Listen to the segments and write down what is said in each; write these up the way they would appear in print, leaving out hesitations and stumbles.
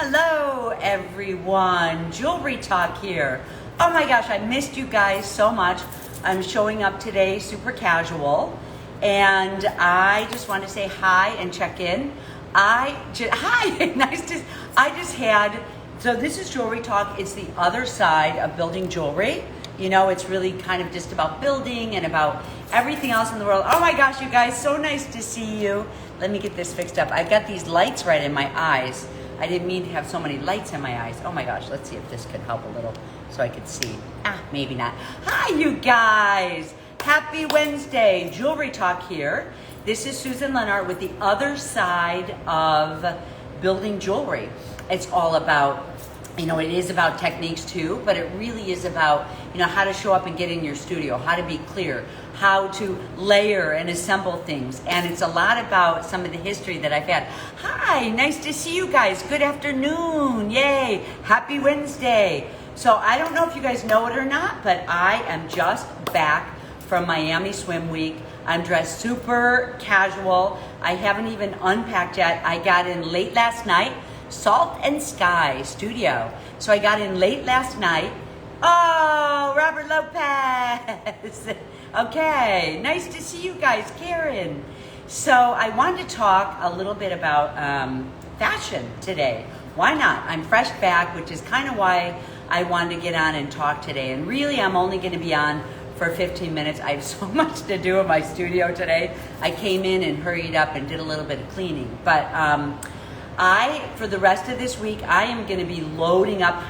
Hello everyone, Jewelry Talk here. Oh my gosh, I missed you guys so much. I'm showing up today super casual and I just want to say hi and check in. So this is Jewelry Talk. It's the other side of building jewelry. You know, it's really kind of just about building and about everything else in the world. Oh my gosh, you guys, so nice to see you. Let me get this fixed up. I've got these lights right in my eyes. I didn't mean to have so many lights in my eyes. Oh my gosh, let's see if this could help a little so I could see. Maybe not. Hi, you guys. Happy Wednesday. Jewelry Talk here. This is Susan Lenart with the other side of building jewelry. It's all about, it is about techniques too, but it really is about, how to show up and get in your studio, how to be clear, how to layer and assemble things. And it's a lot about some of the history that I've had. Hi, nice to see you guys. Good afternoon. Yay. Happy Wednesday. So I don't know if you guys know it or not, but I am just back from Miami Swim Week. I'm dressed super casual. I haven't even unpacked yet. I got in late last night. Salt and Sky Studio. So I got in late last night. Oh, Robert Lopez. Okay, nice to see you guys, Karen. So I wanted to talk a little bit about fashion today. Why not? I'm fresh back, which is kind of why I wanted to get on and talk today. And really, I'm only going to be on for 15 minutes. I have so much to do in my studio today. I came in and hurried up and did a little bit of cleaning. But for the rest of this week, I am going to be loading up.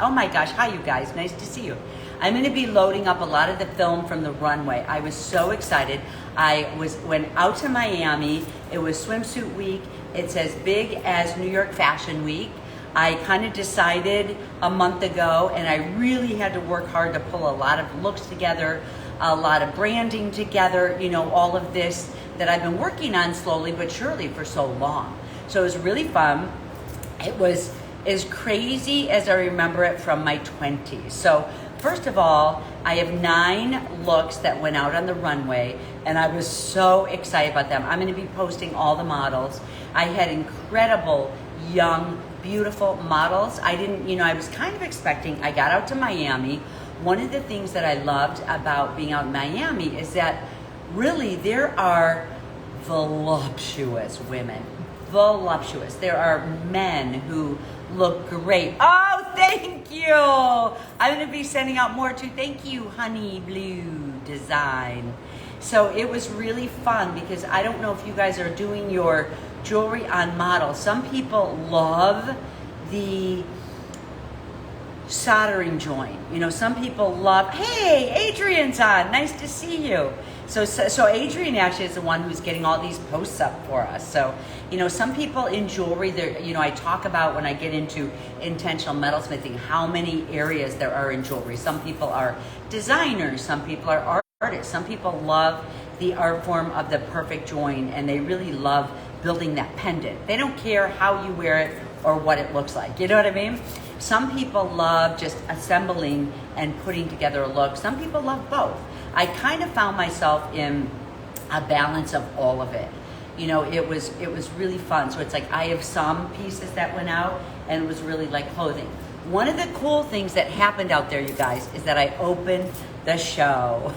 Oh my gosh, hi you guys, nice to see you. I'm going to be loading up a lot of the film from the runway. I was so excited. Went out to Miami. It was swimsuit week. It's as big as New York Fashion Week. I kind of decided a month ago, and I really had to work hard to pull a lot of looks together, a lot of branding together, all of this that I've been working on slowly but surely for so long. So it was really fun. It was as crazy as I remember it from my 20s. So first of all, I have 9 looks that went out on the runway, and I was so excited about them. I'm going to be posting all the models. I had incredible, young, beautiful models. I was kind of expecting, I got out to Miami. One of the things that I loved about being out in Miami is that really there are voluptuous women. Voluptuous. There are men who look great. Oh, thank you. I'm going to be sending out more too. Thank you, Honey Blue Design. So it was really fun because I don't know if you guys are doing your jewelry on model. Some people love the soldering joint. Some people love, hey, Adrian's on. Nice to see you. So Adrian actually is the one who's getting all these posts up for us. So, some people in jewelry, I talk about when I get into intentional metalsmithing, how many areas there are in jewelry. Some people are designers, some people are artists, some people love the art form of the perfect join, and they really love building that pendant. They don't care how you wear it or what it looks like. You know what I mean? Some people love just assembling and putting together a look. Some people love both. I kind of found myself in a balance of all of it. It was really fun. So it's like I have some pieces that went out, and it was really like clothing. One of the cool things that happened out there, you guys, is that I opened the show.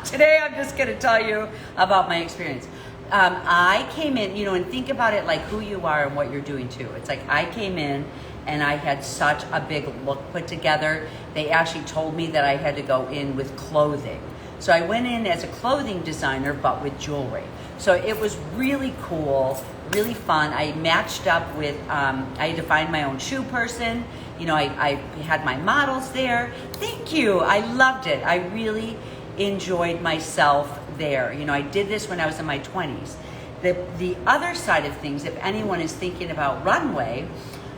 Today I'm just going to tell you about my experience. I came in, and think about it like who you are and what you're doing too. It's like I came in and I had such a big look put together. They actually told me that I had to go in with clothing. So I went in as a clothing designer, but with jewelry. So it was really cool, really fun. I matched up with, I had to find my own shoe person. I had my models there. Thank you. I loved it. I really enjoyed myself there. I did this when I was in my 20s. The other side of things, if anyone is thinking about runway,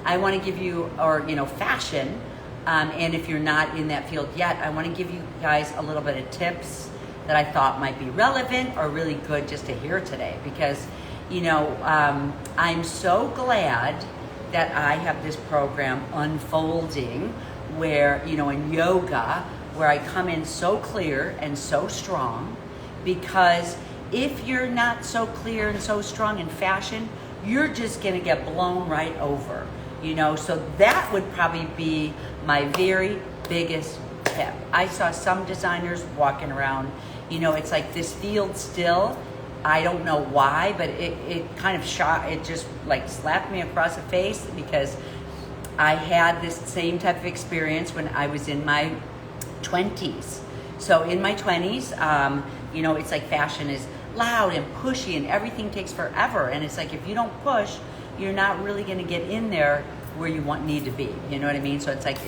I want to give you, or fashion, and if you're not in that field yet, I want to give you guys a little bit of tips that I thought might be relevant or really good just to hear today, because I'm so glad that I have this program unfolding where, in yoga, where I come in so clear and so strong, because if you're not so clear and so strong in fashion, you're just going to get blown right over. you know, so that would probably be my very biggest tip. I saw some designers walking around, you know, it's like this field still, I don't know why, but it kind of it just like slapped me across the face, because I had this same type of experience when I was in my 20s. So in my 20s, you know, it's like fashion is loud and pushy and everything takes forever. And it's like, if you don't push, you're not really going to get in there where you need to be. You know what I mean? So it's like,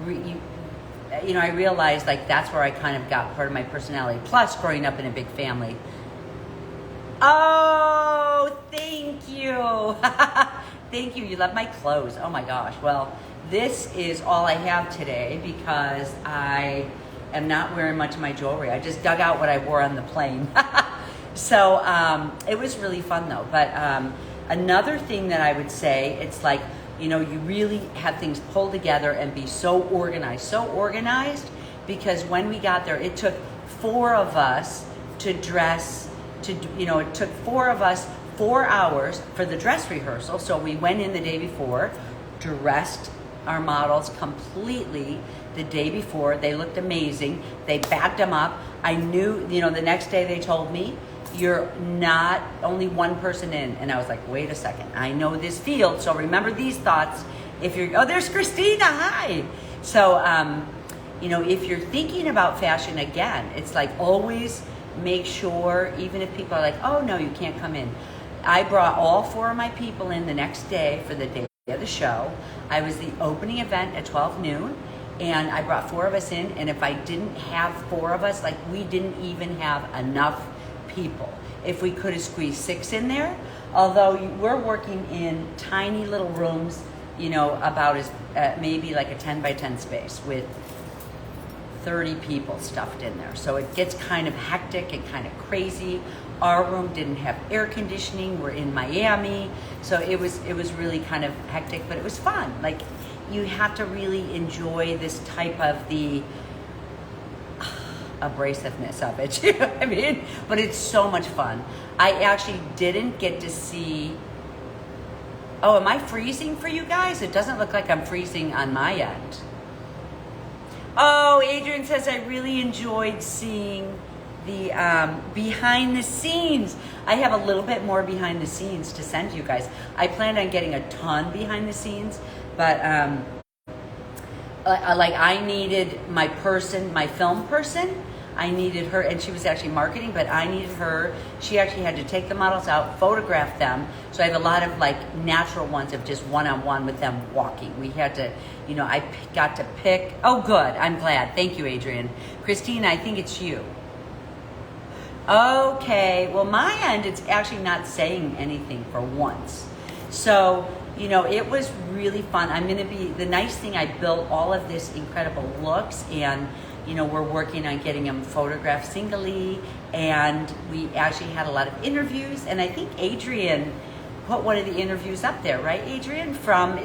you know, I realized like that's where I kind of got part of my personality. Plus growing up in a big family. Oh, thank you. Thank you. You love my clothes. Oh my gosh. Well, this is all I have today because I am not wearing much of my jewelry. I just dug out what I wore on the plane. So it was really fun though. But another thing that I would say, it's like, you know, you really have things pulled together and be so organized, because when we got there, it took 4 of us to dress, you know, it took 4 of us 4 hours for the dress rehearsal. So we went in the day before, dressed our models completely the day before. They looked amazing. They bagged them up. I knew, you know, the next day they told me, you're not only one person in. And I was like, wait a second. I know this field. So remember these thoughts. If you're, oh, there's Christina. Hi. So, you know, if you're thinking about fashion again, it's like always make sure, even if people are like, oh no, you can't come in. I brought all 4 of my people in the next day for the day of the show. I was the opening event at 12 noon, and I brought 4 of us in, and if I didn't have 4 of us, like we didn't even have enough people. If we could have squeezed 6 in there, although we're working in tiny little rooms, you know, about as maybe like a 10 by 10 space with 30 people stuffed in there. So it gets kind of hectic and kind of crazy. Our room didn't have air conditioning. We're in Miami. So it was really kind of hectic, but it was fun. Like, you have to really enjoy this type of the abrasiveness of it. You know what I mean? But it's so much fun. I actually didn't get to see, oh, am I freezing for you guys? It doesn't look like I'm freezing on my end. Oh, Adrian says, I really enjoyed seeing the behind the scenes. I have a little bit more behind the scenes to send you guys. I planned on getting a ton behind the scenes, but like I needed my film person. I needed her, and she was actually marketing, but I needed her. She actually had to take the models out, photograph them. So I have a lot of like natural ones of just one-on-one with them walking. We had to, you know, I got to pick. Oh, good. I'm glad. Thank you, Adrian. Christina, I think it's you. Okay. Well, my end, it's actually not saying anything for once. So, you know, it was really fun. I'm going to be, the nice thing, I built all of this incredible looks, and you know, we're working on getting them photographed singly, and we actually had a lot of interviews, and I think Adrian put one of the interviews up there, right, Adrian?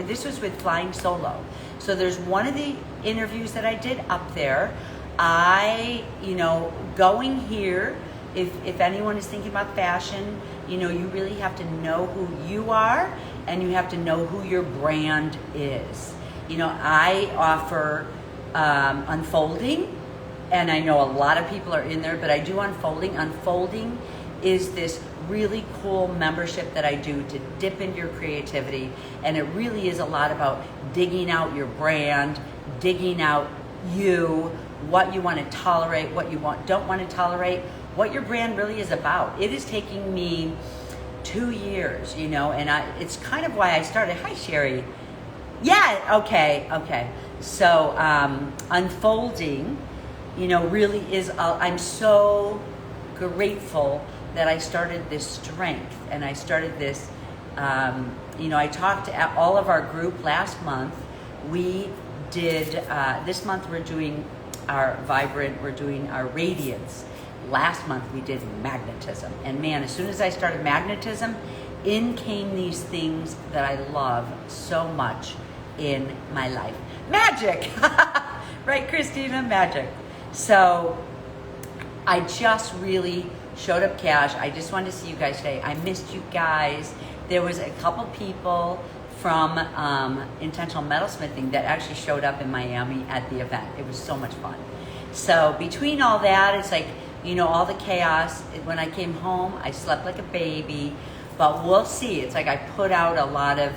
This was with Flying Solo. So there's one of the interviews that I did up there. You know, going here, if anyone is thinking about fashion, you know, you really have to know who you are, and you have to know who your brand is. You know, I offer unfolding, and I know a lot of people are in there, but I do unfolding. Unfolding is this really cool membership that I do to dip into your creativity, and it really is a lot about digging out your brand, digging out you, what you want to tolerate, what you don't want to tolerate, what your brand really is about. It is taking me 2 years, you know, and it's kind of why I started. Hi, Sherry. Yeah, okay. So unfolding, you know, really is, I'm so grateful that I started this strength, and I started this, you know, I talked to all of our group last month. We did, this month we're doing our vibrant, we're doing our radiance. Last month we did magnetism, and man, as soon as I started magnetism, in came these things that I love so much in my life. Magic, right, Christina? Magic. So I just really showed up cash. I just wanted to see you guys today. I missed you guys. There was a couple people from Intentional Metalsmithing that actually showed up in Miami at the event. It was so much fun. So between all that, it's like, you know, all the chaos. When I came home, I slept like a baby, but we'll see. It's like I put out a lot of,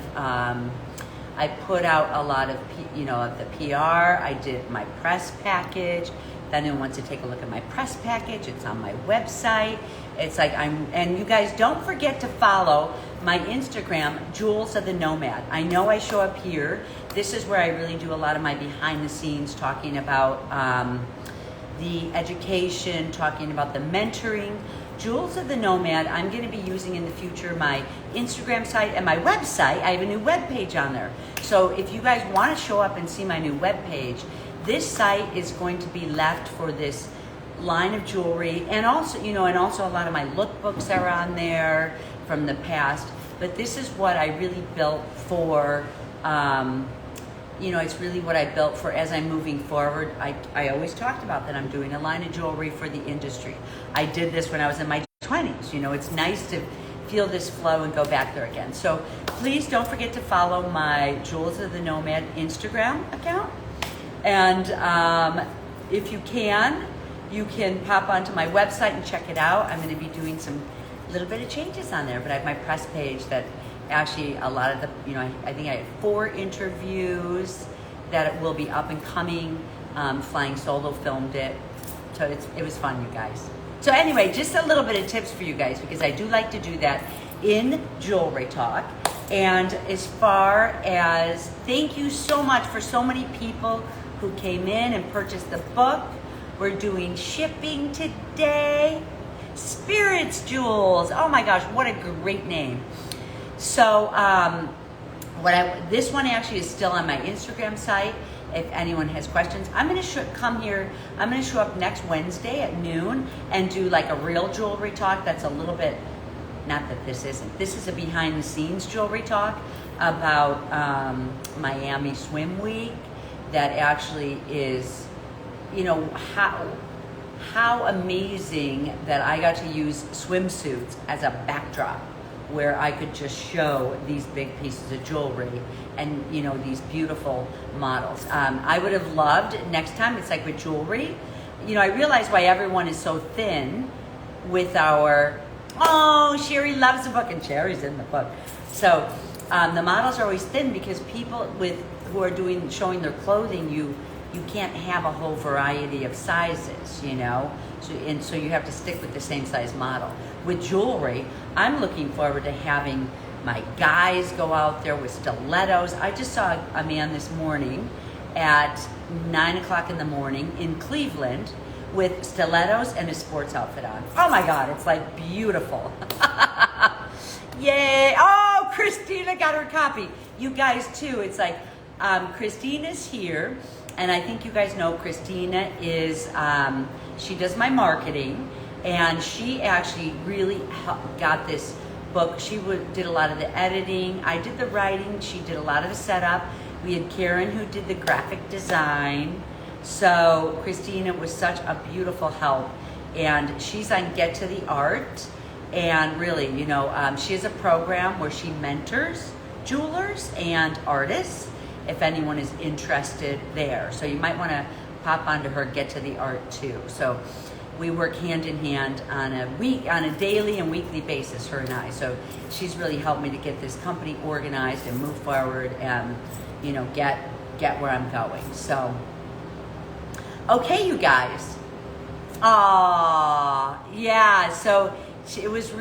you know, of the PR. I did my press package. If anyone wants to take a look at my press package, it's on my website. It's like and you guys don't forget to follow my Instagram, Jewels of the Nomad. I know I show up here. This is where I really do a lot of my behind the scenes, talking about the education, talking about the mentoring. Jewels of the Nomad, I'm going to be using in the future my Instagram site and my website. I have a new web page on there. So if you guys want to show up and see my new web page, this site is going to be left for this line of jewelry, and also, you know, and also a lot of my lookbooks are on there from the past. But this is what I really built for, you know, it's really what I built for as I'm moving forward. I always talked about that I'm doing a line of jewelry for the industry. I did this when I was in my 20s. You know, it's nice to feel this flow and go back there again. So please don't forget to follow my Jewels of the Nomad Instagram account. And if you can pop onto my website and check it out. I'm going to be doing some little bit of changes on there, but I have my press page that actually a lot of the, you know, I think I had 4 interviews that will be up and coming. Flying Solo filmed it. So it was fun, you guys. So anyway, just a little bit of tips for you guys, because I do like to do that in Jewelry Talk. And as far as, thank you so much for so many people who came in and purchased the book. We're doing shipping today. Spirits Jewels. Oh my gosh, what a great name. So this one actually is still on my Instagram site. If anyone has questions, I'm going to come here. I'm going to show up next Wednesday at noon and do like a real jewelry talk. That's a little bit, not that this isn't. This is a behind the scenes jewelry talk about Miami Swim Week. That actually is, you know, how amazing that I got to use swimsuits as a backdrop, where I could just show these big pieces of jewelry and, you know, these beautiful models. I would have loved next time. It's like with jewelry, you know, I realize why everyone is so thin with our, oh, Sherry loves the book, and Sherry's in the book. So the models are always thin because people who are showing their clothing, you can't have a whole variety of sizes, you know, so you have to stick with the same size model. With jewelry, I'm looking forward to having my guys go out there with stilettos. I just saw a man this morning at 9 o'clock in the morning in Cleveland with stilettos and his sports outfit on. Oh my God, it's like beautiful. Yay. Oh, Christina got her copy. You guys too, it's like, Christina's here, and I think you guys know Christina is, she does my marketing, and she actually really got this book. She did a lot of the editing. I did the writing. She did a lot of the setup. We had Karen who did the graphic design. So Christina was such a beautiful help, and she's on Get to the Art, and really, you know, she has a program where she mentors jewelers and artists, if anyone is interested there. So you might want to pop onto her Get to the Art too. So we work hand in hand on a daily and weekly basis, her and I. So she's really helped me to get this company organized and move forward and, you know, get where I'm going. So, okay, you guys. Yeah, so it was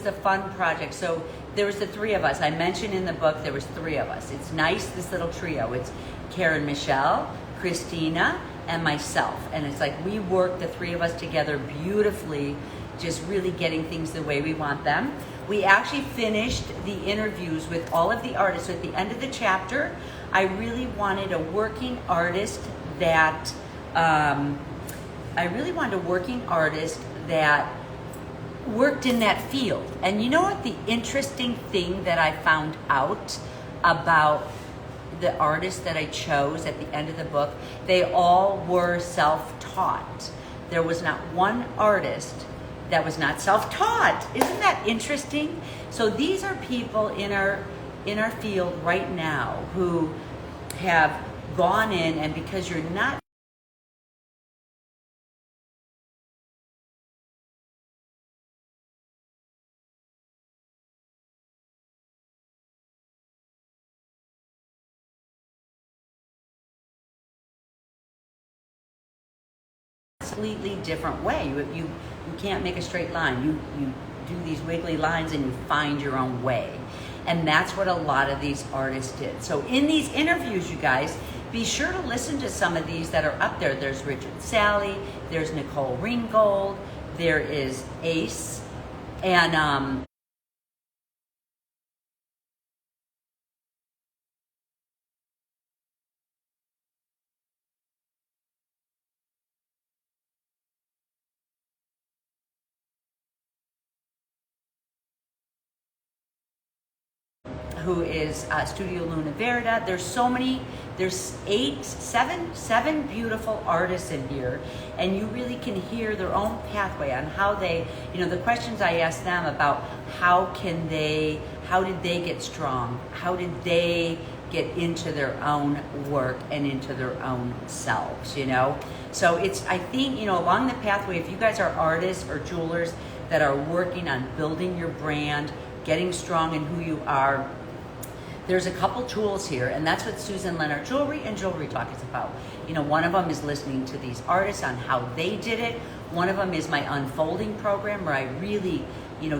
a fun project. So there was the 3 of us. I mentioned in the book there was 3 of us. It's nice, this little trio. It's Karen Michelle, Christina, and myself. And it's like we work, the 3 of us together beautifully, just really getting things the way we want them. We actually finished the interviews with all of the artists. So at the end of the chapter, I really wanted a working artist that, worked in that field. And you know what the interesting thing that I found out about the artists that I chose at the end of the book? They all were self-taught. There was not one artist that was not self-taught. Isn't that interesting? So these are people in our in our field right now who have gone in, and because you're not completely different way. You can't make a straight line. You do these wiggly lines and you find your own way. And that's what a lot of these artists did. So in these interviews, you guys, be sure to listen to some of these that are up there. There's Richard Sally, there's Nicole Ringgold, there is Ace, and who is Studio Luna Verda. There's so many, there's seven beautiful artists in here, and you really can hear their own pathway on how they, the questions I asked them about how did they get strong? How did they get into their own work and into their own selves, So it's, I think, along the pathway, if you guys are artists or jewelers that are working on building your brand, getting strong in who you are, there's a couple tools here, and that's what Susan Lenart Jewelry and Jewelry Talk is about. One of them is listening to these artists on how they did it. One of them is my unfolding program, where I really,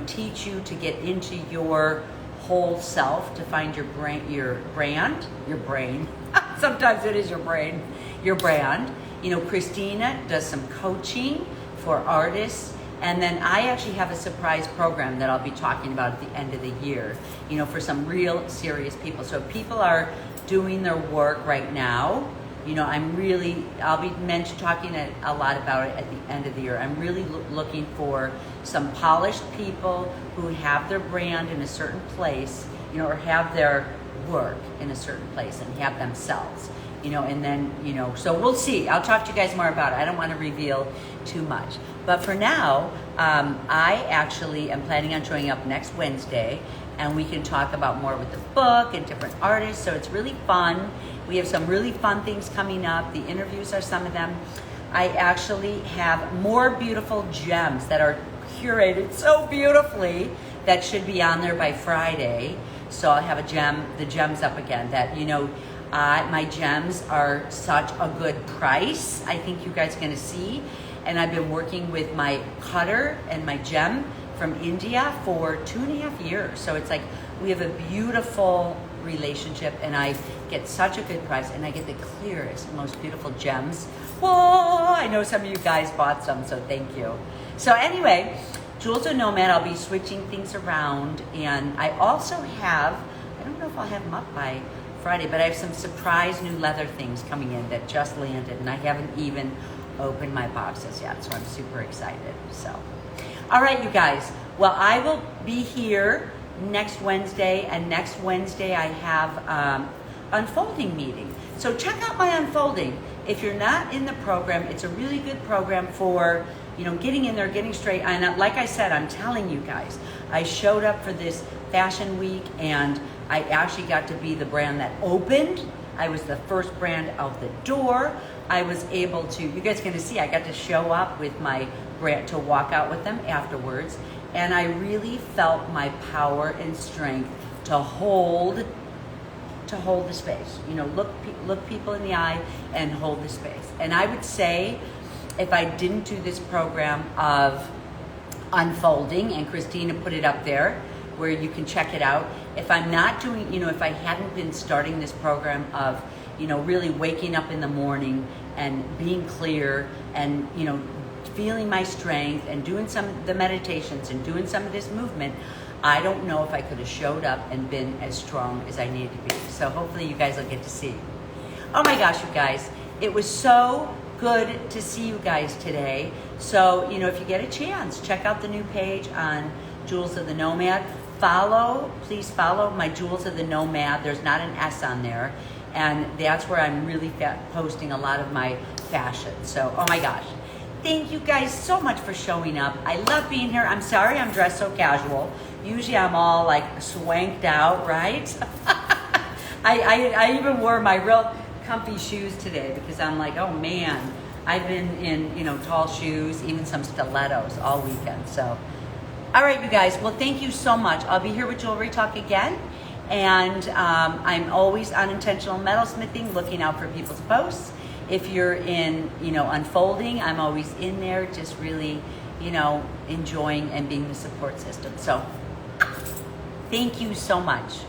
teach you to get into your whole self, to find your brand. Sometimes it is your brain, your brand. Christina does some coaching for artists. And then I actually have a surprise program that I'll be talking about at the end of the year, for some real serious people. So if people are doing their work right now, I'll be talking a lot about it at the end of the year. I'm really looking for some polished people who have their brand in a certain place, or have their work in a certain place and have themselves. And then, so we'll see. I'll talk to you guys more about it. I don't want to reveal too much. But for now, I actually am planning on showing up next Wednesday, and we can talk about more with the book and different artists. So it's really fun. We have some really fun things coming up. The interviews are some of them. I actually have more beautiful gems that are curated so beautifully that should be on there by Friday. So I'll have the gems up again that, my gems are such a good price. I think you guys are going to see. And I've been working with my cutter and my gem from India for 2.5 years. So it's like we have a beautiful relationship, and I get such a good price, and I get the clearest, most beautiful gems. Whoa! I know some of you guys bought some, so thank you. So anyway, Jewels of Nomad, I'll be switching things around. And I also have, I don't know if I'll have them up by Friday, but I have some surprise new leather things coming in that just landed, and I haven't even opened my boxes yet, so I'm super excited. So, all right, you guys. Well, I will be here next Wednesday, and next Wednesday I have unfolding meeting. So check out my unfolding. If you're not in the program, it's a really good program for getting in there, getting straight. And like I said, I'm telling you guys, I showed up for this fashion week, and I actually got to be the brand that opened. I was the first brand out the door. I was able to, you guys are going to see, I got to show up with my brand, to walk out with them afterwards. And I really felt my power and strength to hold the space. Look people in the eye and hold the space. And I would say, if I didn't do this program of unfolding, and Christina put it up there where you can check it out, if I'm not doing, if I hadn't been starting this program of, really waking up in the morning and being clear and, feeling my strength and doing some of the meditations and doing some of this movement, I don't know if I could have showed up and been as strong as I needed to be. So hopefully you guys will get to see. Oh my gosh, you guys, it was so good to see you guys today. So, if you get a chance, check out the new page on Jewels of the Nomad. Please follow my Jewels of the Nomad. There's not an S on there. And that's where I'm really posting a lot of my fashion. So, oh my gosh. thank you guys so much for showing up. I love being here. I'm sorry I'm dressed so casual. Usually I'm all like swanked out, right? I even wore my real comfy shoes today because I'm like, oh man, I've been in, you know, tall shoes, even some stilettos all weekend. So, all right, you guys. Well, thank you so much. I'll be here with Jewelry Talk again. And I'm always on Intentional Metalsmithing, looking out for people's posts. If you're in, you know, unfolding, I'm always in there, just really, you know, enjoying and being the support system. So, thank you so much.